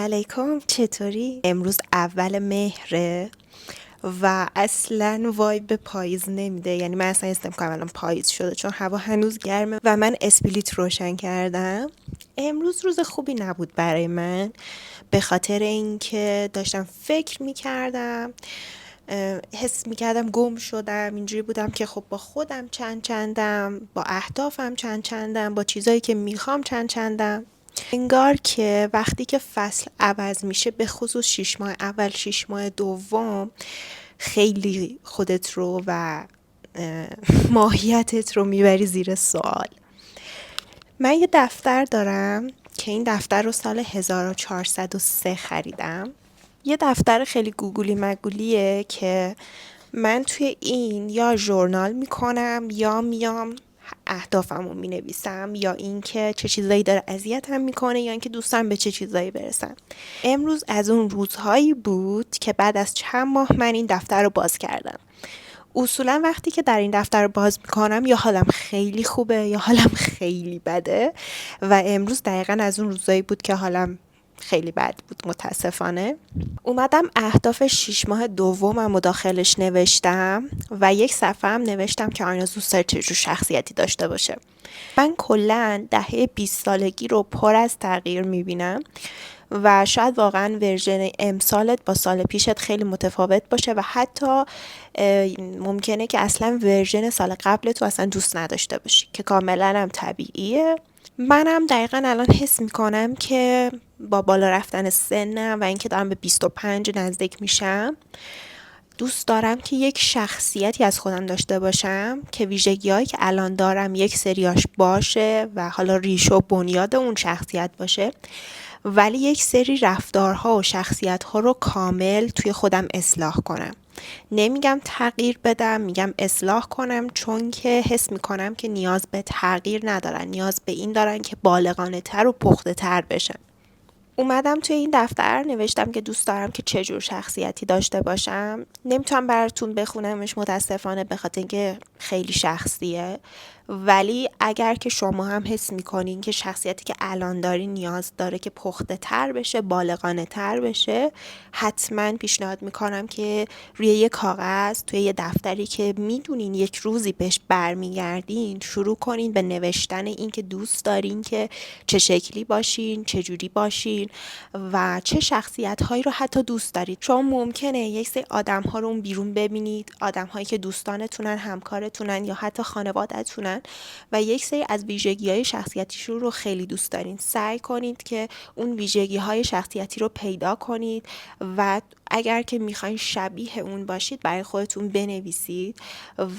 علیکم، چطوری؟ امروز اول مهره و اصلا وایب پاییز نمیده. یعنی من اصلا حس نمی‌کنم الان پاییز شده چون هوا هنوز گرمه و من اسپلیت روشن کردم. امروز روز خوبی نبود برای من، به خاطر اینکه داشتم فکر میکردم، حس میکردم گم شدم. اینجوری بودم که خب با خودم چند چندم، با اهدافم چند چندم، با چیزایی که میخوام چند چندم. انگار که وقتی که فصل عوض میشه، به خصوص 6 ماه اول 6 ماه دوم، خیلی خودت رو و ماهیتت رو میبری زیر سوال. من یه دفتر دارم که این دفتر رو سال 1403 خریدم. یه دفتر خیلی گوگلی مگولیه که من توی این یا ژورنال میکنم یا میام اهدافمو مینویسم، یا اینکه چه چیزایی داره اذیتم میکنه، یا اینکه دوستم به چه چیزایی برسم. امروز از اون روزهایی بود که بعد از چند ماه من این دفتر رو باز کردم. اصولا وقتی که در این دفتر رو باز میکنم یا حالم خیلی خوبه یا حالم خیلی بده، و امروز دقیقا از اون روزایی بود که حالم خیلی بد بود متاسفانه. اومدم اهداف 6 ماه دومم رو داخلش نوشتم و یک صفحه هم نوشتم که آرزو دوست داره چه جور شخصیتی داشته باشه. من کلا دهه 20 سالگی رو پر از تغییر میبینم و شاید واقعا ورژن امسالت با سال پیشت خیلی متفاوت باشه و حتی ممکنه که اصلا ورژن سال قبلت رو اصلا دوست نداشته باشی، که کاملا هم طبیعیه. منم دقیقا الان حس میکنم که با بالا رفتن سنم و اینکه دارم به 25 نزدیک میشم، دوست دارم که یک شخصیتی از خودم داشته باشم که ویژگی‌هایی که الان دارم یک سریاش باشه و حالا ریشه و بنیاد اون شخصیت باشه، ولی یک سری رفتارها و شخصیت‌ها رو کامل توی خودم اصلاح کنم. نمیگم تغییر بدم، میگم اصلاح کنم، چون که حس میکنم که نیاز به تغییر ندارن، نیاز به این دارن که بالغانه تر و پخته تر بشن. اومدم توی این دفتر نوشتم که دوست دارم که چه جور شخصیتی داشته باشم. نمیتونم براتون بخونمش متاسفانه، به خاطر اینکه خیلی شخصیه، ولی اگر که شما هم حس میکنین که شخصیتی که الان دارین نیاز داره که پخته تر بشه، بالغانه تر بشه، حتما پیشنهاد میکنم که روی یه کاغذ توی یه دفتری که میدونین یک روزی بهش برمیگردین، شروع کنین به نوشتن این که دوست دارین که چه شکلی باشین، چه جوری باشین و چه شخصیت‌هایی رو حتی دوست دارید. شما ممکنه یک سری آدم‌ها رو اون بیرون ببینید، آدم‌هایی که دوستانتونن، همکارتونن یا حتی خانواده‌تونن، و یک سری از ویژگی‌های شخصیتیشون رو خیلی دوست دارین. سعی کنید که اون ویژگی‌های شخصیتی رو پیدا کنید و اگر که میخواین شبیه اون باشید برای خودتون بنویسید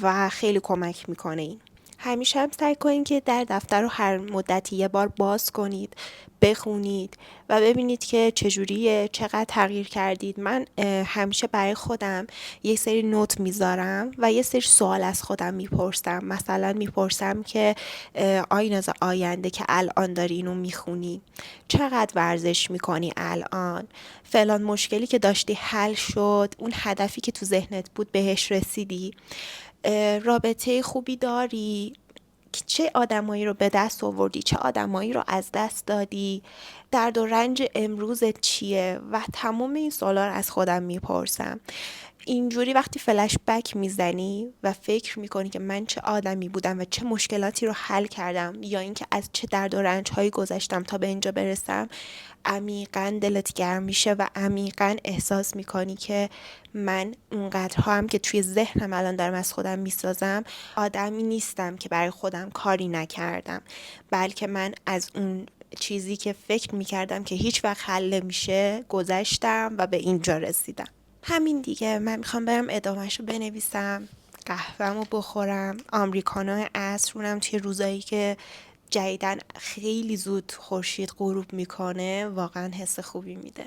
و خیلی کمک میکنه این. همیشه هم سعی کنید که در دفتر رو هر مدتی یه بار باز کنید، بخونید و ببینید که چجوریه، چقدر تغییر کردید. من همیشه برای خودم یه سری نوت میذارم و یه سری سوال از خودم میپرسم. مثلا میپرسم که آیناز آینده که الان داری اینو میخونی، چقدر ورزش میکنی الان، فلان مشکلی که داشتی حل شد، اون هدفی که تو ذهنت بود بهش رسیدی، رابطه خوبی داری، چه آدمایی رو به دست آوردی، چه آدمایی رو از دست دادی، درد و رنج امروزت چیه. و تمام این سوالا رو از خودم میپرسم. اینجوری وقتی فلش بک میزنی و فکر میکنی که من چه آدمی بودم و چه مشکلاتی رو حل کردم، یا اینکه از چه درد و رنج هایی گذشتم تا به اینجا برسم، عمیقاً دلت گرم میشه و عمیقاً احساس میکنی که من اونقدرها هم که توی ذهنم الان دارم از خودم میسازم، آدمی نیستم که برای خودم کاری نکردم، بلکه من از اون چیزی که فکر میکردم که هیچ وقت حل نمیشه گذشتم و به اینجا رسیدم. همین دیگه. من میخوام برم ادامهشو بنویسم، قهوه‌مو بخورم، آمریکانو عصر، اونم توی روزایی که جدیدن خیلی زود خورشید غروب میکنه، واقعا حس خوبی میده.